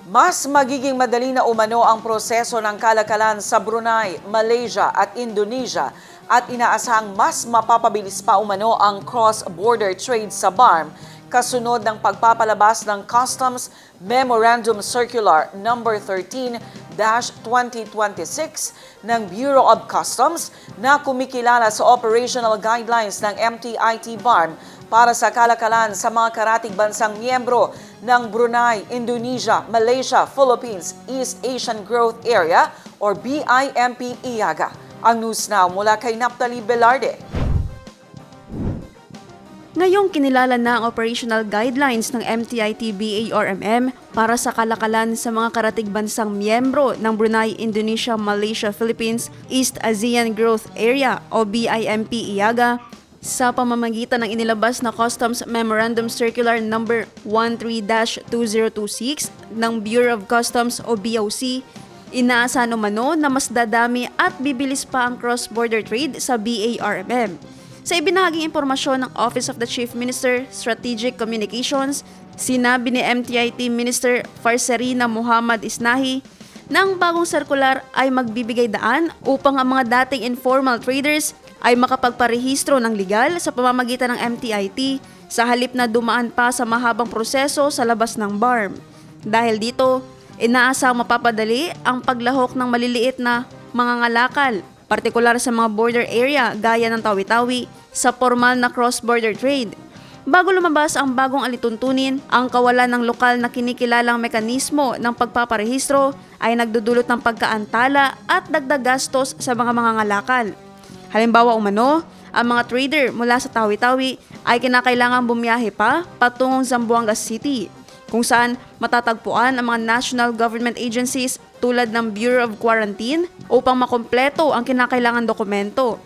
Mas magiging madali na umano ang proseso ng kalakalan sa Brunei, Malaysia at Indonesia at inaasahang mas mapapabilis pa umano ang cross-border trade sa BARM kasunod ng pagpapalabas ng Customs Memorandum Circular No. 13-2026 ng Bureau of Customs na kumikilala sa operational guidelines ng MTIT BARM para sa kalakalan sa mga karatig bansang miyembro ng Brunei, Indonesia, Malaysia, Philippines, East Asian Growth Area or BIMP-IAGA. Ang News Now mula kay Naphtali Velarde. Ngayong kinilala na ang operational guidelines ng MTIT BARMM para sa kalakalan sa mga karatig bansang miyembro ng Brunei, Indonesia, Malaysia, Philippines, East Asian Growth Area o BIMP-IAGA sa pamamagitan ng inilabas na Customs Memorandum Circular No. 13-2026 ng Bureau of Customs o BOC, inaasahan umano na mas dadami at bibilis pa ang cross-border trade sa BARMM. Sa ibinahaging impormasyon ng Office of the Chief Minister, Strategic Communications, sinabi ni MTIT Minister Farserina Muhammad Isnahi na ang bagong sirkular ay magbibigay daan upang ang mga dating informal traders ay makapagparehistro ng legal sa pamamagitan ng MTIT sa halip na dumaan pa sa mahabang proseso sa labas ng BARM. Dahil dito, inaasang mapapadali ang paglahok ng maliliit na mga ngalakal, partikular sa mga border area gaya ng Tawi-Tawi, sa formal na cross-border trade. Bago lumabas ang bagong alituntunin, ang kawalan ng lokal na kinikilalang mekanismo ng pagpaparehistro ay nagdudulot ng pagkaantala at dagdag gastos sa mga ngalakal. Halimbawa umano, ang mga trader mula sa Tawi-Tawi ay kinakailangang bumiyahe pa patungong Zamboanga City, kung saan matatagpuan ang mga national government agencies tulad ng Bureau of Quarantine upang makompleto ang kinakailangan dokumento.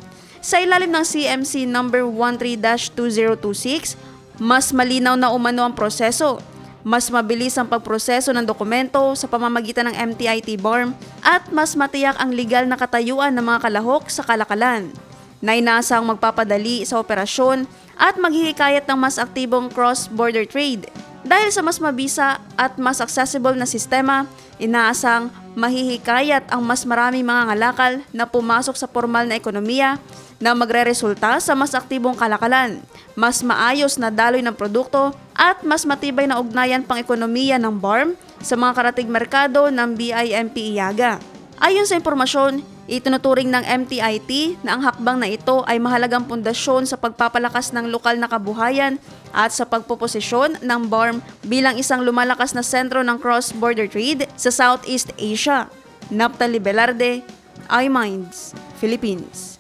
Sa ilalim ng CMC No. 13-2026, mas malinaw na umano ang proseso. Mas mabilis ang pagproseso ng dokumento sa pamamagitan ng MTIT BARM at mas matiyak ang legal na katayuan ng mga kalahok sa kalakalan, na inaasang magpapadali sa operasyon at maghihikayat ng mas aktibong cross-border trade. Dahil sa mas mabisa at mas accessible na sistema, inaasang mahihikayat ang mas maraming mga ngalakal na pumasok sa formal na ekonomiya na magreresulta sa mas aktibong kalakalan, mas maayos na daloy ng produkto at mas matibay na ugnayan pang-ekonomiya ng BARM sa mga karatig merkado ng BIMP-IAGA. Ayon sa impormasyon, itinuturing ng MTIT na ang hakbang na ito ay mahalagang pundasyon sa pagpapalakas ng lokal na kabuhayan at sa pagpoposisyon ng BARM bilang isang lumalakas na sentro ng cross-border trade sa Southeast Asia. Naphtali Velarde, iMinds, Philippines.